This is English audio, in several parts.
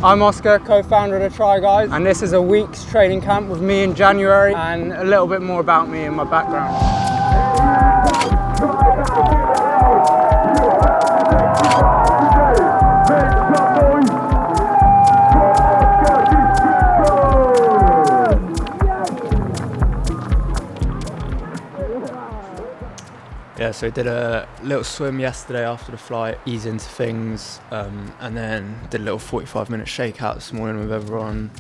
I'm Oskar, co-founder of the Try Guys, and this is a week's training camp with me in January and a little bit more about me and my background. Yeah, so we did a little swim yesterday after the flight, ease into things, and then did a little 45-minute shakeout this morning with everyone.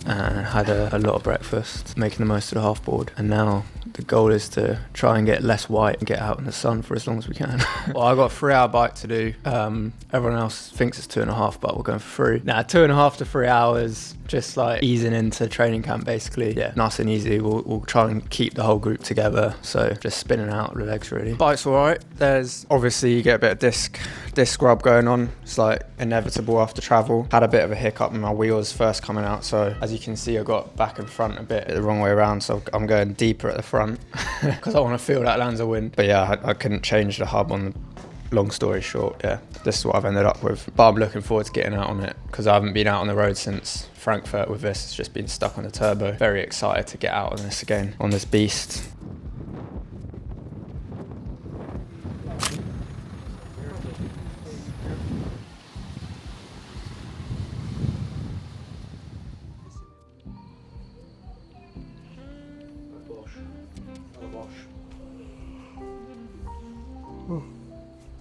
And had a lot of breakfast, making the most of the half board, and now the goal is to try and get less white and get out in the sun for as long as we can. Well, I got a 3 hour bike to do. Everyone else thinks it's 2.5, but we're going for 3. Now, 2.5 to 3 hours, just like easing into training camp basically. Yeah, nice and easy. We'll try and keep the whole group together. So just spinning out the legs really. Bike's all right. There's obviously you get a bit of disc rub going on. It's like inevitable after travel. Had a bit of a hiccup in my wheels first coming out. So as you can see, I got back and front a bit the wrong way around. So I'm going deeper at the front because I want to feel that Lanzarote wind. But yeah, I couldn't change the hub on the. Long story short, yeah, this is what I've ended up with. But I'm looking forward to getting out on it because I haven't been out on the road since Frankfurt with this. It's just been stuck on the turbo. Very excited to get out on this again, on this beast.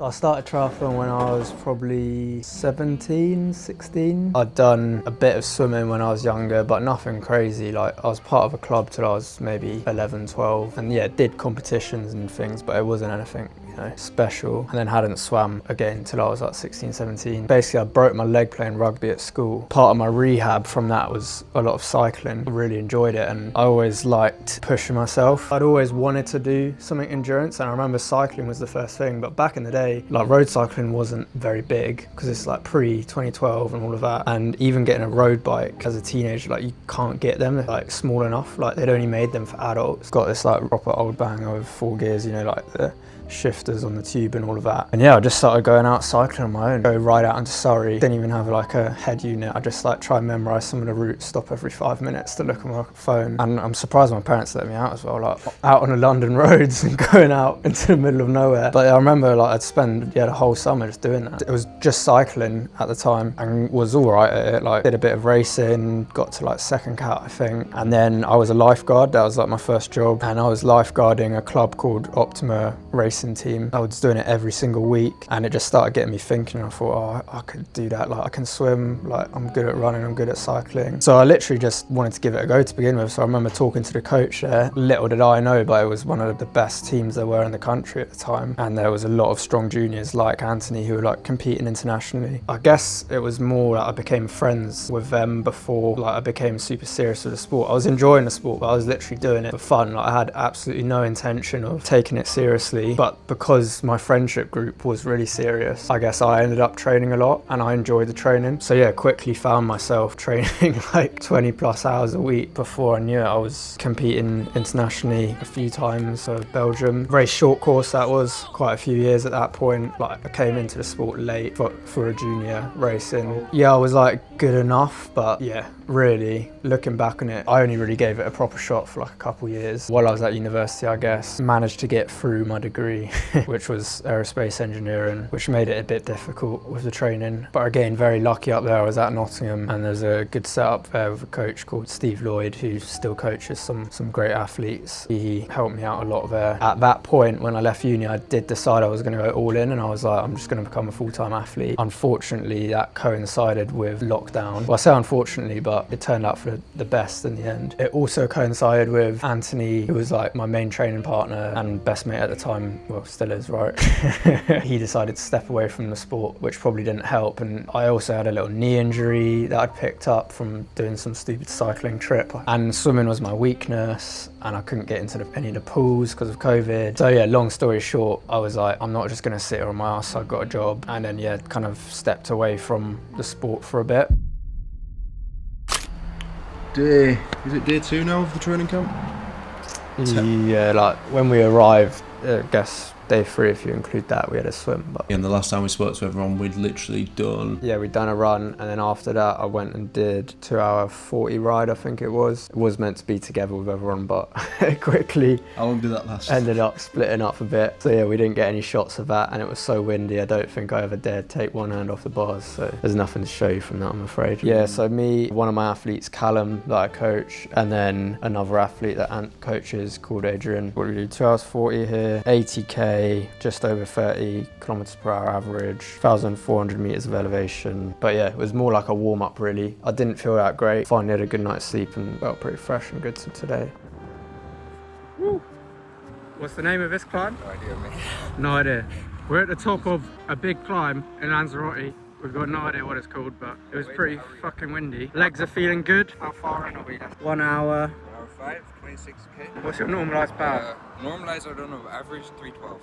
I started triathlon when I was probably 17, 16. I'd done a bit of swimming when I was younger, but nothing crazy. Like I was part of a club till I was maybe 11, 12. And yeah, did competitions and things, but it wasn't anything, you know, special. And then hadn't swam again till I was like 16, 17. Basically, I broke my leg playing rugby at school. Part of my rehab from that was a lot of cycling. I really enjoyed it, and I always liked pushing myself. I'd always wanted to do something endurance, and I remember cycling was the first thing, but back in the day, like road cycling wasn't very big because it's like pre-2012 and all of that. And even getting a road bike as a teenager, like you can't get them, they're like small enough. Like they'd only made them for adults. Got this like proper old banger with 4 gears, you know, like the shifters on the tube and all of that. And yeah, I just started going out cycling on my own. Go right out into Surrey. Didn't even have like a head unit. I just like try and memorize some of the routes, stop every 5 minutes to look at my phone. And I'm surprised my parents let me out as well, like out on the London roads and going out into the middle of nowhere. But I remember like I'd spend the whole summer just doing that. It was just cycling at the time and was all right at it. Like did a bit of racing, got to like 2nd cat I think. And then I was a lifeguard. That was like my first job. And I was lifeguarding a club called Optima Racing team. I was doing it every single week, and it just started getting me thinking. I thought, oh, I could do that. Like I can swim, like I'm good at running, I'm good at cycling. So I literally just wanted to give it a go to begin with. So I remember talking to the coach there. Little did I know, but it was one of the best teams there were in the country at the time. And there was a lot of strong juniors like Anthony who were like competing internationally. I guess it was more that I became friends with them before like I became super serious with the sport. I was enjoying the sport, but I was literally doing it for fun. Like I had absolutely no intention of taking it seriously, but because my friendship group was really serious, I guess I ended up training a lot and I enjoyed the training. So yeah, quickly found myself training like 20 plus hours a week. Before I knew it, I was competing internationally a few times for Belgium. Very short course that was, quite a few years at that point. Like I came into the sport late for a junior racing. Yeah, I was like good enough, but yeah, really looking back on it, I only really gave it a proper shot for like a couple years. While I was at university, I guess, managed to get through my degree, which was aerospace engineering, which made it a bit difficult with the training. But again, very lucky up there. I was at Nottingham and there's a good setup there with a coach called Steve Lloyd, who still coaches some great athletes. He helped me out a lot there. At that point, when I left uni, I did decide I was going to go all in, and I was like, I'm just going to become a full-time athlete. Unfortunately, that coincided with lockdown. Well, I say unfortunately, but it turned out for the best in the end. It also coincided with Anthony, who was like my main training partner and best mate at the time, well, still is, right? He decided to step away from the sport, which probably didn't help. And I also had a little knee injury that I'd picked up from doing some stupid cycling trip. And swimming was my weakness, and I couldn't get into any of the pools because of COVID. So yeah, long story short, I was like, I'm not just gonna sit here on my ass, I got a job. And then yeah, kind of stepped away from the sport for a bit. Is it day 2 now of the training camp? Yeah, like when we arrived, I guess day 3 if you include that, we had a swim. But And the last time we spoke to everyone, we'd literally done... Yeah, we'd done a run, and then after that I went and did 2-hour 40 ride, I think it was. It was meant to be together with everyone, but quickly How long did that last? ended up splitting up a bit. So yeah, we didn't get any shots of that, and it was so windy I don't think I ever dared take one hand off the bars, so there's nothing to show you from that, I'm afraid. Yeah, so me, one of my athletes, Callum, that I coach, and then another athlete that Ant coaches called Adrian. What do we do? 2 hours 40 here, 80k, just over 30 kilometers per hour average, 1,400 meters of elevation. But yeah, it was more like a warm up really. I didn't feel that great. Finally had a good night's sleep and felt pretty fresh and good to today. Woo. What's the name of this climb? No idea, mate. No idea. We're at the top of a big climb in Lanzarote. We've got no idea what it's called, but it was pretty fucking windy. Legs are feeling good. How far in are we? 1 hour. 1 hour 5, 26k. What's your normalised power? Normalised, I don't know, average 312.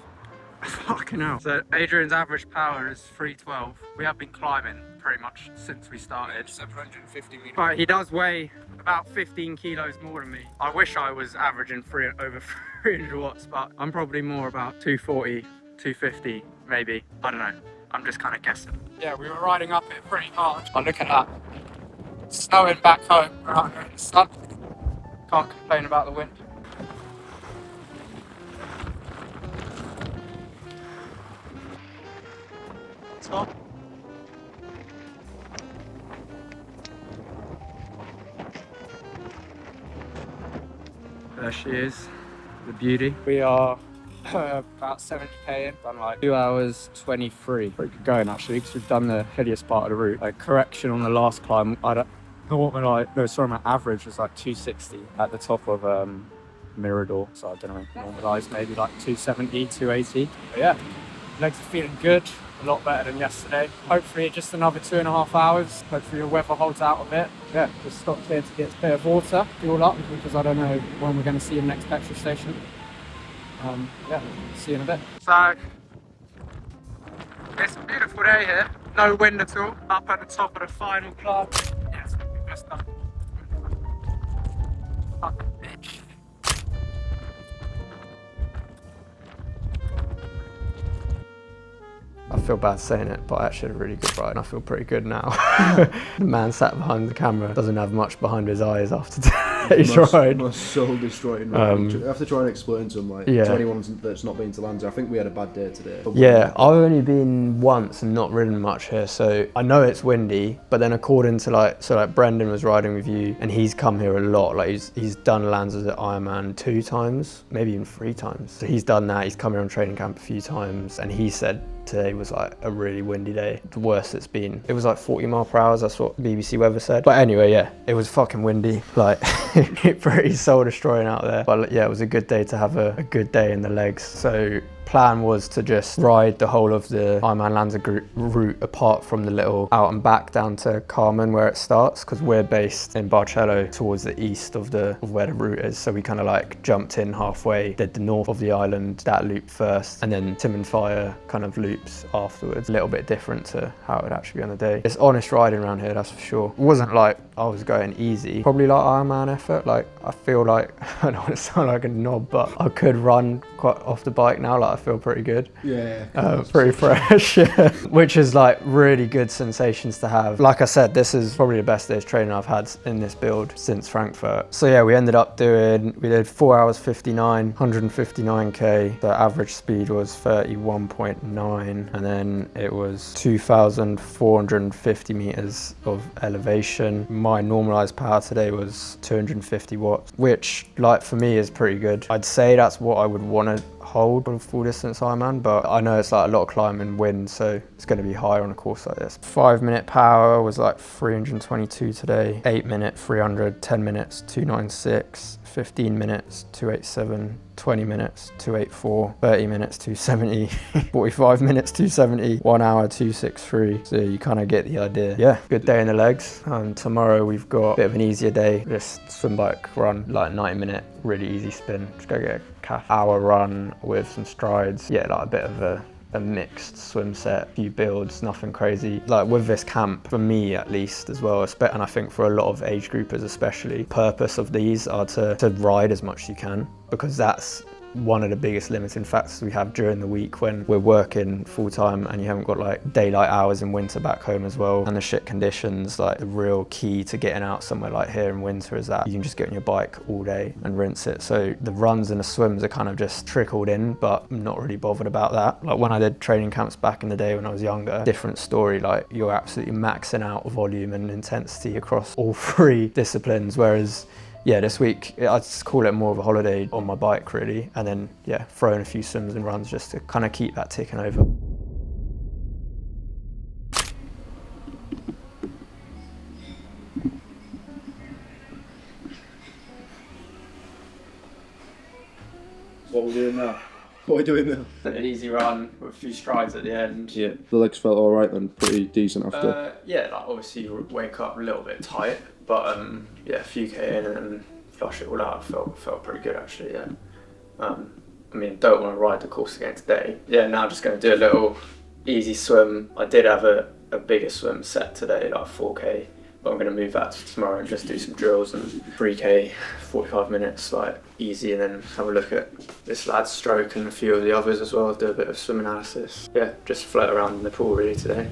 Fucking hell. So Adrian's average power is 312. We have been climbing pretty much since we started. 750 meters. But he does weigh about 15 kilos more than me. I wish I was averaging over 300 watts, but I'm probably more about 240, 250 maybe. I don't know. I'm just kind of guessing. Yeah, we were riding up it pretty hard. Oh, look at that. It's snowing back home. We're out here in the sun. Can't complain about the wind. Top. There she is, the beauty. We are about 70k in, done like 2 hours 23. Pretty good going actually, because we've done the hilliest part of the route. Like correction on the last climb, my average was like 260 at the top of Mirador, so I don't know, normalised maybe like 270, 280. But yeah, legs are feeling good. A lot better than yesterday. Hopefully just another 2.5 hours. Hopefully the weather holds out a bit. Yeah, just stopped here to get a bit of water, fuel up, because I don't know when we're going to see the next petrol station. Yeah, see you in a bit. So, it's a beautiful day here. No wind at all. Up at the top of the final climb. Yes, that's done. Fucking bitch. I feel bad saying it, but I actually had a really good ride and I feel pretty good now. The man sat behind the camera doesn't have much behind his eyes after today's ride. My soul destroying. I have to try and explain to him, like, to anyone that's not been to Lanzarote. I think we had a bad day today. Yeah, I've only been once and not ridden much here, so I know it's windy, but then according to like Brendan was riding with you and he's come here a lot. Like he's done Lanzarote Ironman 2 times, maybe even 3 times. So he's done that, he's come here on training camp a few times, and he said today was like a really windy day, the worst it's been. It was like 40 mile per hour, that's what BBC Weather said. But anyway, yeah, it was fucking windy, like pretty soul destroying out there. But yeah, it was a good day to have a good day in the legs. So plan was to just ride the whole of the Ironman Lanzarote route apart from the little out and back down to Carmen where it starts, because we're based in Barcelona towards the east of where the route is. So we kind of like jumped in halfway, did the north of the island, that loop first, and then Tim and Fire kind of loops afterwards. A little bit different to how it would actually be on the day. It's honest riding around here, that's for sure. It wasn't like I was going easy, probably like Ironman effort. Like I feel like, I don't want to sound like a knob, but I could run quite off the bike now. Like I feel pretty good. Yeah. Pretty fresh, yeah. Which is like really good sensations to have. Like I said, this is probably the best day's training I've had in this build since Frankfurt. So yeah, we did 4 hours 59, 159k. The average speed was 31.9, and then it was 2,450 meters of elevation. My normalized power today was 250 watts, which like for me is pretty good. I'd say that's what I would want to hold for a full distance Ironman, but I know it's like a lot of climbing wind, so it's going to be higher on a course like this. 5 minute power was like 322 today, 8 minute 300, 10 minutes 296, 15 minutes 287, 20 minutes 284, 30 minutes 270, 45 minutes 270, 1 hour 263. So you kind of get the idea. Yeah, good day in the legs. Tomorrow we've got a bit of an easier day. Just swim, bike, run, like 90 minute, really easy spin. Just go get a hour run with some strides. Yeah, like a bit of a a mixed swim set, a few builds, nothing crazy. Like with this camp, for me at least as well, and I think for a lot of age groupers especially, purpose of these are to ride as much as you can, because that's one of the biggest limiting factors we have during the week when we're working full time and you haven't got like daylight hours in winter back home as well, and the shit conditions. Like the real key to getting out somewhere like here in winter is that you can just get on your bike all day and rinse it. So the runs and the swims are kind of just trickled in, but I'm not really bothered about that. Like when I did training camps back in the day when I was younger, different story. Like you're absolutely maxing out volume and intensity across all three disciplines, whereas yeah, this week I just call it more of a holiday on my bike really, and then yeah, throw in a few swims and runs just to kind of keep that ticking over. What are we doing now? What are we doing now? An easy run with a few strides at the end. Yeah, the legs felt all right then, pretty decent after. Yeah, like obviously you wake up a little bit tight, but yeah, a few K in and then flush it all out. Felt pretty good actually. Yeah. I mean, don't want to ride the course again today. Yeah, now just going to do a little easy swim. I did have a bigger swim set today, like 4K. But I'm going to move that to tomorrow and just do some drills and 3K, 45 minutes, like easy, and then have a look at this lad's stroke and a few of the others as well, do a bit of swim analysis. Yeah, just float around in the pool really today.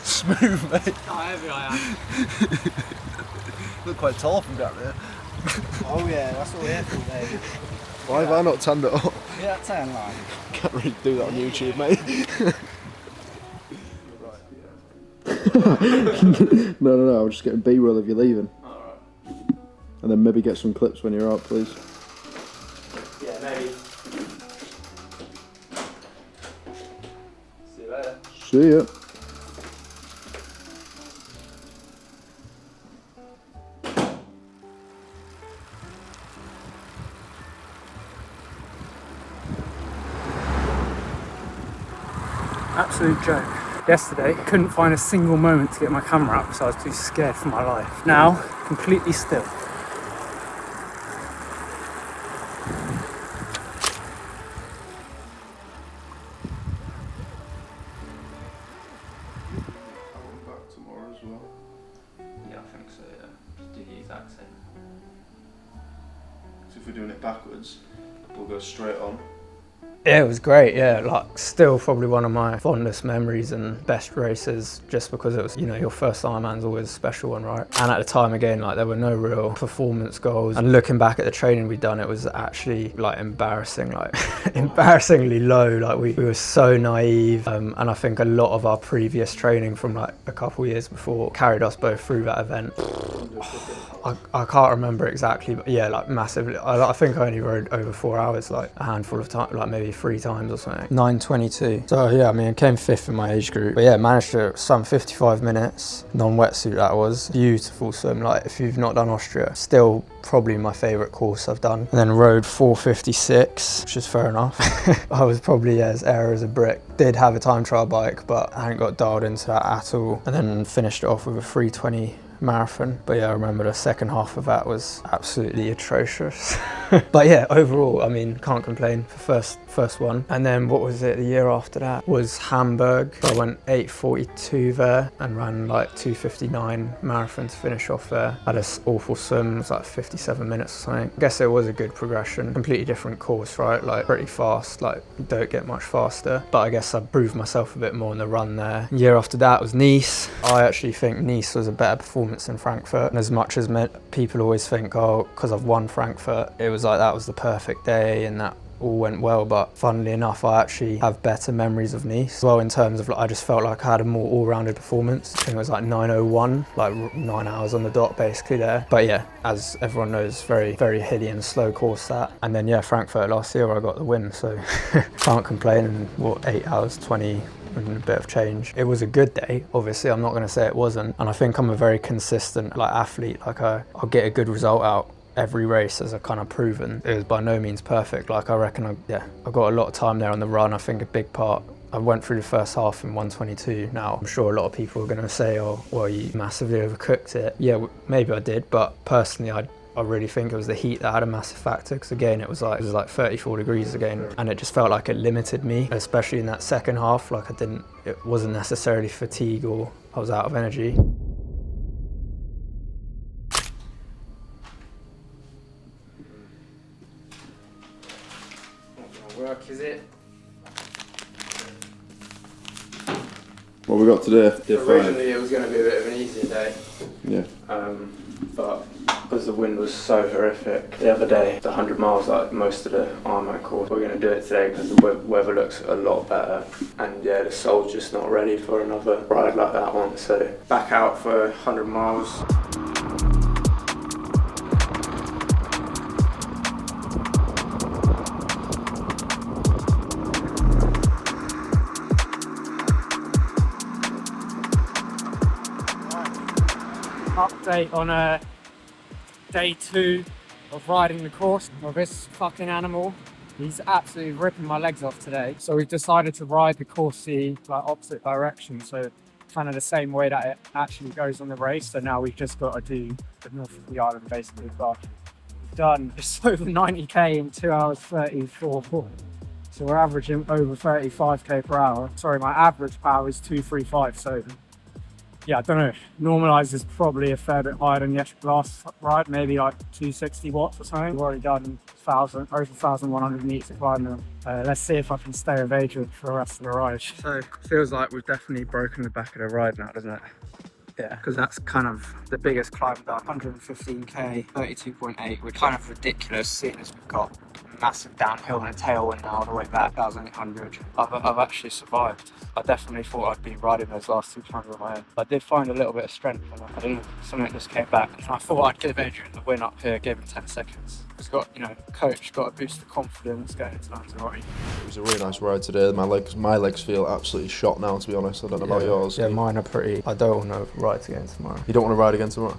Smooth, mate. How heavy I am. Look quite tall from down there. Oh yeah, that's what we're here for, David. Why have I not tanned it up? Yeah, tan line. Can't really do that on YouTube, mate. No, I was just getting B-roll if you're leaving. Alright. And then maybe get some clips when you're out, please. Yeah, maybe. See you later. See ya. Absolute joke. Yesterday, couldn't find a single moment to get my camera up, so I was too scared for my life. Now, completely still. Back tomorrow as well. Yeah, I think so, yeah. Just do the exact same. So if we're doing it backwards, we'll go straight on. Yeah, it was great, yeah, like still probably one of my fondest memories and best races, just because it was, you know, your first Ironman's always a special one, right? And at the time, again, like there were no real performance goals, and looking back at the training we'd done, it was actually like embarrassing, like embarrassingly low. Like we were so naive, and I think a lot of our previous training from like a couple of years before carried us both through that event. I can't remember exactly, but yeah, like massively. I think I only rode over 4 hours, like a handful of times, like maybe 3 times or something. 9:22. So yeah, I mean, I came 5th in my age group, but yeah, managed to swim 55 minutes, non-wetsuit that was. Beautiful swim, like if you've not done Austria, still probably my favourite course I've done. And then rode 4:56, which is fair enough. I was probably as air as a brick. Did have a time trial bike, but I hadn't got dialed into that at all. And then finished it off with a 3:20 marathon. But yeah, I remember the second half of that was absolutely atrocious. But yeah, overall, I mean, can't complain for first one. And then what was it, the year after that was Hamburg. So I went 8:42 there and ran like 2:59 marathon to finish off there. Had this awful swim, it was like 57 minutes or something. I guess it was a good progression. Completely different course, right? Like pretty fast, like you don't get much faster. But I guess I proved myself a bit more in the run there. The year after that was Nice. I actually think Nice was a better performance than Frankfurt. And as much as people always think, oh, because I've won Frankfurt, it was like that was the perfect day and that all went well, but funnily enough, I actually have better memories of Nice. Well, in terms of, like, I just felt like I had a more all-rounded performance. I think it was like 9:01, like 9 hours on the dot basically there. But yeah, as everyone knows, very, very hilly and slow course that. And then yeah, Frankfurt last year I got the win, so can't complain. And what, 8 hours 20 and a bit of change. It was a good day, obviously, I'm not going to say it wasn't. And I think I'm a very consistent like athlete. Like I'll get a good result out every race, as I've kind of proven. It was by no means perfect. Like I reckon I got a lot of time there on the run. I think a big part, I went through the first half in 1:22. Now, I'm sure a lot of people are going to say, oh, well, you massively overcooked it. Yeah, maybe I did, but personally, I really think it was the heat that had a massive factor, because again, it was like 34 degrees again, and it just felt like it limited me, especially in that second half. Like it wasn't necessarily fatigue or I was out of energy. Work, is it? What we got today? Originally it was going to be a bit of an easier day. Yeah. But because the wind was so horrific the other day, the 100 miles, like most of the Ironman course, we're going to do it today because the weather looks a lot better. And yeah, the soul's just not ready for another ride like that one. So back out for 100 miles. Update on day 2 of riding the course. Well, this fucking animal, he's absolutely ripping my legs off today. So we've decided to ride the course the opposite direction, so kind of the same way that it actually goes on the race. So now we've just got to do the north of the island basically. But we've done just over 90k in 2 hours 34. So we're averaging over 35k per hour. Sorry, my average power is 235. So yeah, I don't know. Normalised is probably a fair bit higher than the last ride, maybe like 260 watts or something. We've already done over 1,100 meters of climbing. Let's see if I can stay with Adrian for the rest of the ride. So it feels like we've definitely broken the back of the ride now, doesn't it? Yeah, because that's kind of the biggest climb done. 115k, 32.8, which kind of ridiculous seeing as we've got massive downhill and a tailwind now all the way back. 1,800. I've actually survived. I definitely thought I'd be riding those last 200 on my own. I did find a little bit of strength, and I don't know, something just came back. And I thought I'd give Adrian the win up here, give him 10 seconds. He's got, coach, got to boost the confidence going into Lanzarote. It was a really nice ride today. My legs feel absolutely shot now, to be honest. I don't know about yours. Yeah, mine are pretty. I don't want to ride again tomorrow. You don't want to ride again tomorrow?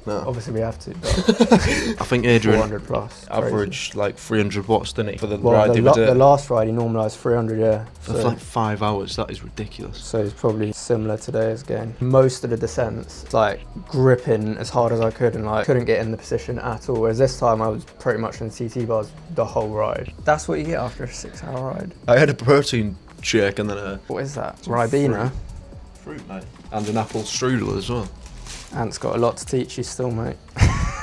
No. Obviously we have to, but I think Adrian 400 plus. averaged like 300 watts, didn't he, for the well, ride the other day? The last ride he normalised 300, yeah. For like 5 hours, that is ridiculous. So it's probably similar today again. Most of the descents, like gripping as hard as I could and like couldn't get in the position at all. Whereas this time I was pretty much in the TT bars the whole ride. That's what you get after a 6-hour ride. I had a protein shake and then what is that? Ribena? Fruit, mate. And an apple strudel as well. Ant's got a lot to teach you still, mate.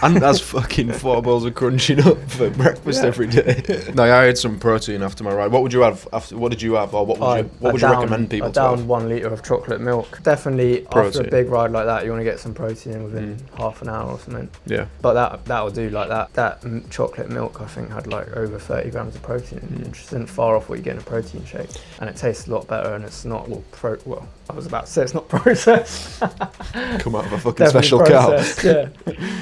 And that's fucking 4 bowls of crunching up for breakfast every day. No, I had some protein after my ride. What would you have after? What did you have, or what would you recommend people to have? I downed 1 litre of chocolate milk. Definitely protein. After a big ride like that, you want to get some protein in within half an hour or something. Yeah. But that'll do. Like that chocolate milk, I think, had like over 30 grams of protein, which isn't far off what you get in a protein shake. And it tastes a lot better, and it's not well, I was about to say it's not processed. Come out of a fucking special cow. Yeah.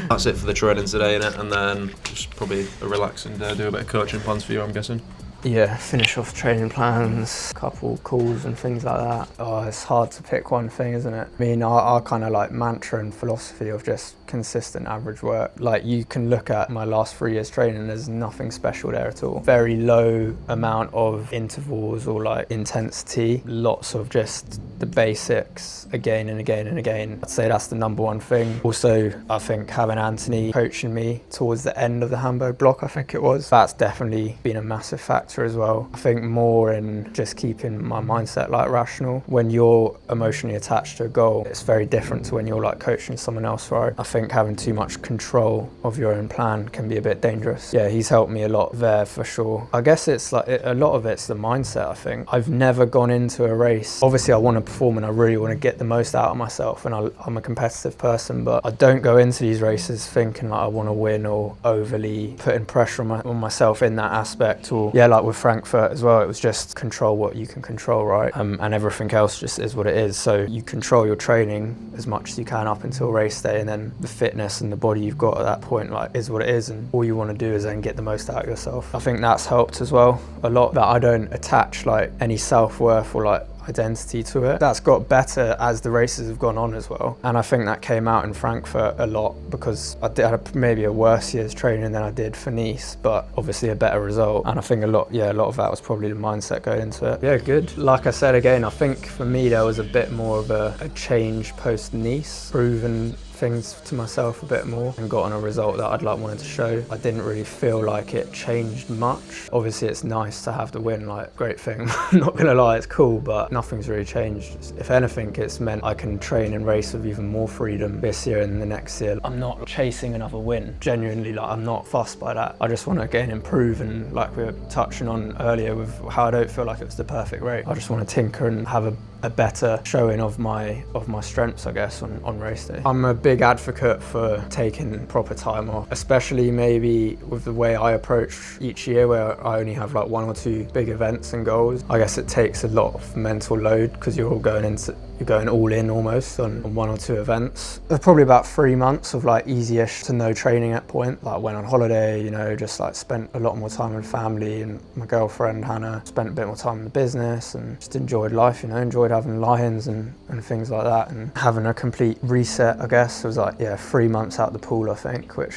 That's it for the training today, innit? And then just probably a relaxing day, do a bit of coaching plans for you, I'm guessing. Yeah, finish off training plans, couple calls and things like that. Oh, it's hard to pick one thing, isn't it? I mean, our kind of like mantra and philosophy of just consistent average work. Like you can look at my last 3 years training, there's nothing special there at all. Very low amount of intervals or like intensity, lots of just the basics again and again and again. I'd say that's the #1 thing. Also, I think having Anthony coaching me towards the end of the Hamburg block, I think it was, that's definitely been a massive factor as well. I think more in just keeping my mindset like rational. When you're emotionally attached to a goal, it's very different to when you're like coaching someone else, right? I think think having too much control of your own plan can be a bit dangerous. Yeah, he's helped me a lot there for sure. I guess it's like, a lot of it's the mindset, I think. I've never gone into a race. Obviously I want to perform and I really want to get the most out of myself, and I'm a competitive person, but I don't go into these races thinking like I want to win or overly putting pressure on myself in that aspect. Or yeah, like with Frankfurt as well, it was just control what you can control, right? And everything else just is what it is. So you control your training as much as you can up until race day, and then the fitness and the body you've got at that point like is what it is, and all you want to do is then get the most out of yourself. I think that's helped as well a lot, that I don't attach like any self-worth or like identity to it. That's got better as the races have gone on as well, and I think that came out in Frankfurt a lot because I had maybe a worse year's training than I did for Nice, but obviously a better result. And I think a lot of that was probably the mindset going into it. Yeah, good. Like I said again, I think for me there was a bit more of a change post Nice, proven things to myself a bit more and got on a result that I'd like wanted to show. I didn't really feel like it changed much. Obviously it's nice to have the win, like great thing. I'm not gonna lie, it's cool, but nothing's really changed. If anything, it's meant I can train and race with even more freedom this year and the next year. I'm not chasing another win. Genuinely, like I'm not fussed by that. I just want to again improve, and like we were touching on earlier with how I don't feel like it was the perfect race. I just want to tinker and have a better showing of my strengths, I guess, on race day. I'm a big advocate for taking proper time off, especially maybe with the way I approach each year, where I only have like 1 or 2 big events and goals. I guess it takes a lot of mental load because you're going all in almost on 1 or 2 events. There's probably about 3 months of like easy-ish to no training at point. Like went on holiday, you know, just like spent a lot more time with family, and my girlfriend Hannah spent a bit more time in the business and just enjoyed life, you know, enjoyed having lions and things like that, and having a complete reset, I guess. It was like, yeah, 3 months out the pool, I think, which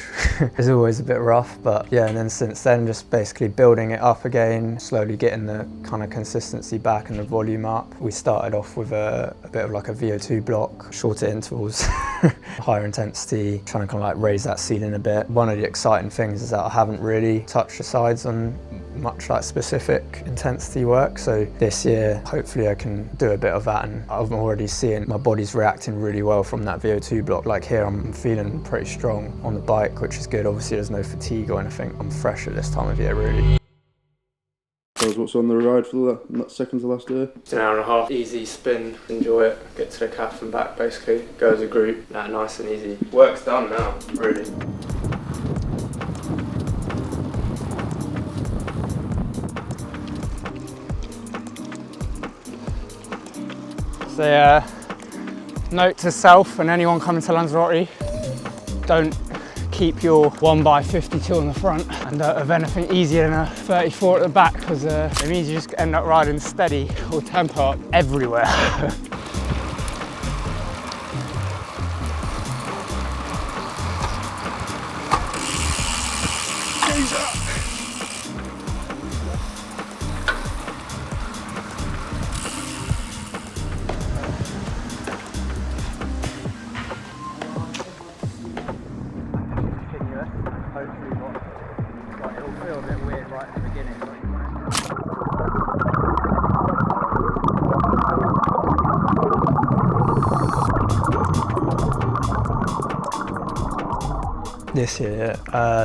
is always a bit rough, but yeah. And then since then, just basically building it up again, slowly getting the kind of consistency back and the volume up. We started off with a bit of like a VO2 block, shorter intervals, higher intensity, trying to kind of like raise that ceiling a bit. One of the exciting things is that I haven't really touched the sides on much like specific intensity work, so this year hopefully I can do a bit of that, and I'm already seeing my body's reacting really well from that VO2 block. Like here I'm feeling pretty strong on the bike, which is good. Obviously there's no fatigue or anything. I'm fresh at this time of year, really. What's on the ride for the second to last day? It's an hour and a half, easy spin, enjoy it, get to the calf and back basically, go as a group, nice and easy. Work's done now, really. So note to self and anyone coming to Lanzarote, don't keep your 1x52 on the front and of anything easier than a 34 at the back, because it means you just end up riding steady or tempo up everywhere. This year,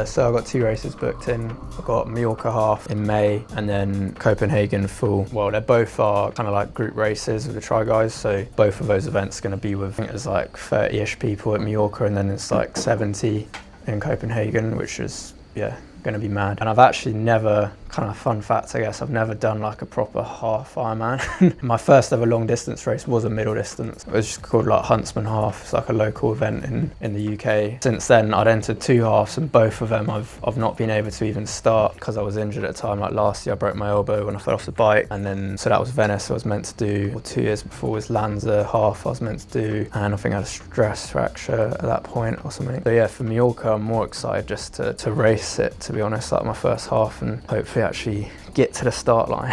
so I've got 2 races booked in. I've got Mallorca half in May and then Copenhagen full. Well, they both are kind of like group races with the Tri Guys, so both of those events are going to be with, I think there's like 30-ish people at Mallorca, and then it's like 70 in Copenhagen, which is, yeah, going to be mad. And I've actually never, kind of fun fact I guess, I've never done like a proper half Ironman. My first ever long distance race was a middle distance. It was just called like Huntsman Half. It's like a local event in the UK. Since then I'd entered 2 halves, and both of them I've not been able to even start because I was injured at the time. Like last year I broke my elbow when I fell off the bike, and then so that was Venice I was meant to do, or 2 years before was Lanza half I was meant to do, and I think I had a stress fracture at that point or something. So yeah, for Mallorca I'm more excited just to race it, to be honest, like my first half, and hopefully actually get to the start line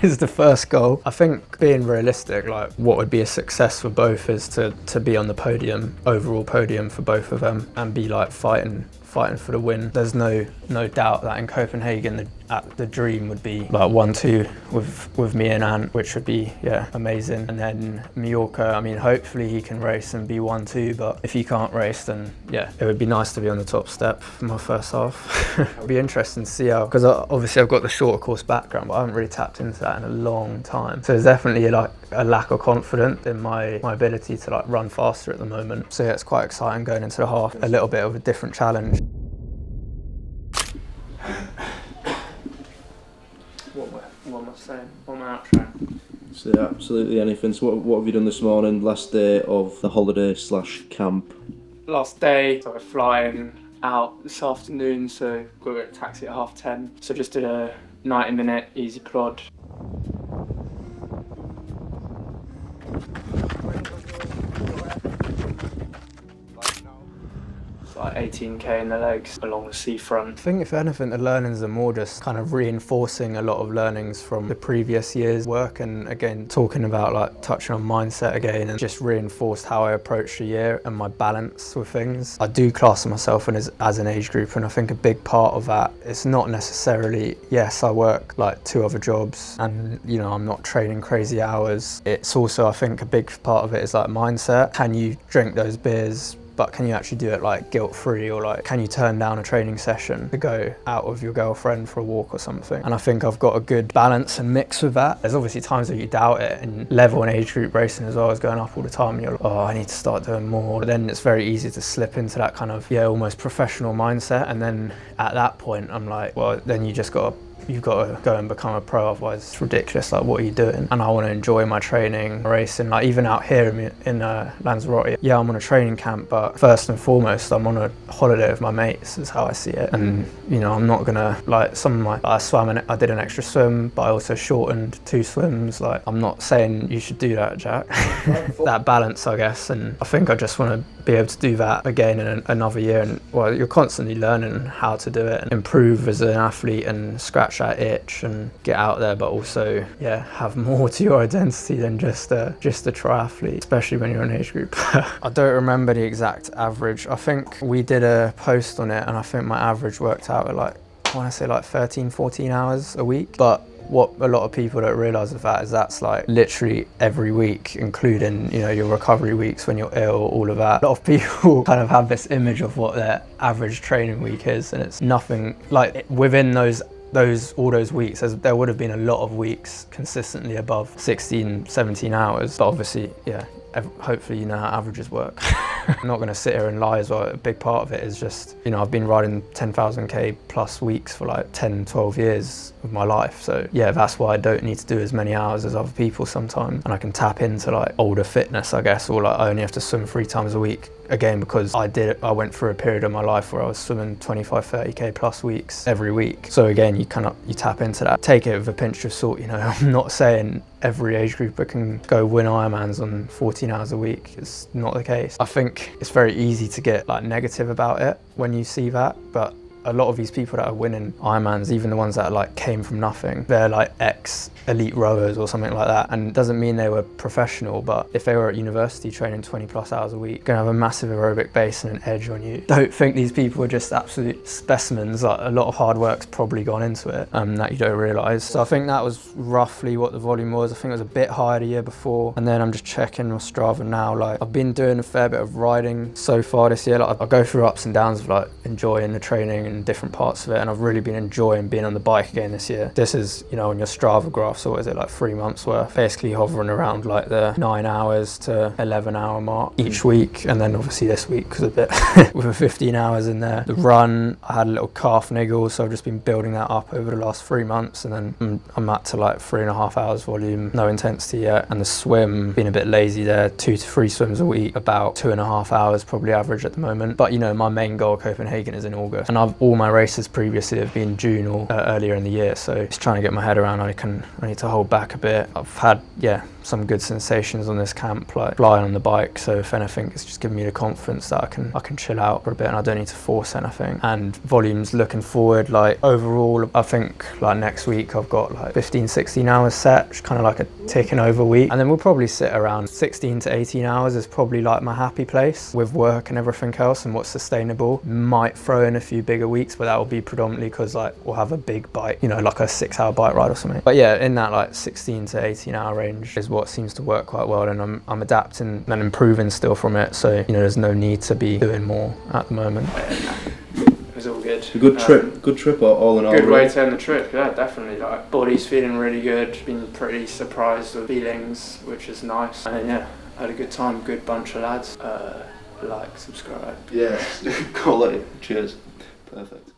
is the first goal. I think being realistic, like what would be a success for both is to be on the podium, overall podium for both of them, and be like fighting fighting for the win. There's no doubt that in Copenhagen the dream would be like 1-2 with me and Ant, which would be amazing. And then Mallorca, I mean, hopefully he can race and be 1-2, but if he can't race, then yeah, it would be nice to be on the top step for my first half. It'll be interesting to see how, because obviously I've got the shorter course background, but I haven't really tapped into that in a long time. So there's definitely like a lack of confidence in my ability to like run faster at the moment. So yeah, it's quite exciting going into the half, a little bit of a different challenge. What am I saying? What am I outro? So yeah, absolutely anything. So what have you done this morning? Last day of the holiday / camp. Last day, so we're flying out this afternoon, so got a taxi at 10:30. So just did a 90-minute easy plod. Like 18k in the legs along the seafront. I think if anything, the learnings are more just kind of reinforcing a lot of learnings from the previous year's work, and again talking about like touching on mindset again, and just reinforced how I approach the year and my balance with things. I do class myself in as an age group, and I think a big part of that, it's not necessarily, yes, I work like 2 other jobs and you know I'm not training crazy hours. It's also, I think a big part of it is like mindset. Can you drink those beers, but can you actually do it like guilt-free, or like can you turn down a training session to go out with your girlfriend for a walk or something? And I think I've got a good balance and mix with that. There's obviously times where you doubt it, and level and age group racing as well is going up all the time and you're like, oh, I need to start doing more. But then it's very easy to slip into that kind of almost professional mindset, and then at that point I'm like, well, then you've got to go and become a pro, otherwise it's ridiculous, like what are you doing? And I want to enjoy my training, racing, like even out here in Lanzarote. Yeah, I'm on a training camp, but first and foremost I'm on a holiday with my mates, is how I see it. And you know, I'm not gonna like I did an extra swim, but I also shortened 2 swims. Like, I'm not saying you should do that, Jack. That balance, I guess, and I think I just want to be able to do that again in another year. And well, you're constantly learning how to do it and improve as an athlete and scratch that itch and get out there, but also have more to your identity than just a triathlete, especially when you're an age group. I don't remember the exact average. I think we did a post on it and I think my average worked out at like, I want to say like 13-14 hours a week. But what a lot of people don't realise of that is that's like literally every week, including, you know, your recovery weeks when you're ill, all of that. A lot of people kind of have this image of what their average training week is, and it's nothing. Like, within all those weeks, there would have been a lot of weeks consistently above 16-17 hours, but obviously hopefully you know how averages work. I'm not going to sit here and lie as well. A big part of it is just, you know, I've been riding 10,000k plus weeks for like 10-12 years of my life, so yeah, that's why I don't need to do as many hours as other people sometimes, and I can tap into like older fitness, I guess, or like I only have to swim 3 times a week. Again, because I went through a period of my life where I was swimming 25-30k plus weeks every week. So again, you tap into that. Take it with a pinch of salt, you know. I'm not saying every age grouper can go win Ironmans on 14 hours a week. It's not the case. I think it's very easy to get like negative about it when you see that, but a lot of these people that are winning Ironmans, even the ones that like came from nothing, they're like ex-elite rowers or something like that, and it doesn't mean they were professional, but if they were at university training 20+ hours a week, you're gonna have a massive aerobic base and an edge on you. Don't think these people are just absolute specimens. Like, a lot of hard work's probably gone into it that you don't realise. So I think that was roughly what the volume was. I think it was a bit higher the year before, and then I'm just checking my Strava now. Like, I've been doing a fair bit of riding so far this year. Like, I go through ups and downs of like enjoying the training in different parts of it, and I've really been enjoying being on the bike again this year. This is, you know, on your Strava graph, so what is it, like 3 months worth, basically hovering around like the 9 hours to 11 hour mark each week. And then obviously this week was a bit with a 15 hours in there. The run, I had a little calf niggle, so I've just been building that up over the last 3 months, and then I'm at to like 3.5 hours volume, no intensity yet. And the swim, been a bit lazy there, 2 to 3 swims a week, about 2.5 hours probably average at the moment. But you know, my main goal at Copenhagen is in August, and all my races previously have been June or earlier in the year, so just trying to get my head around. I need to hold back a bit. I've had some good sensations on this camp, like flying on the bike. So if anything, it's just giving me the confidence that I can chill out for a bit and I don't need to force anything. And volumes looking forward, like overall, I think like next week I've got like 15, 16 hours set, kind of like a ticking over week. And then we'll probably sit around 16 to 18 hours is probably like my happy place with work and everything else and what's sustainable. Might throw in a few bigger weeks, but that will be predominantly because like we'll have a big bike, you know, like a 6-hour bike ride or something. But yeah, in that like 16 to 18 hour range is what seems to work quite well, and I'm adapting and improving still from it. So, you know, there's no need to be doing more at the moment. It was all good. A good trip all in all. Good way to end the trip, yeah, definitely. Like, body's feeling really good, been pretty surprised with feelings, which is nice. And yeah, had a good time, good bunch of lads. Like, subscribe. Yeah, quality. Cheers. Perfect.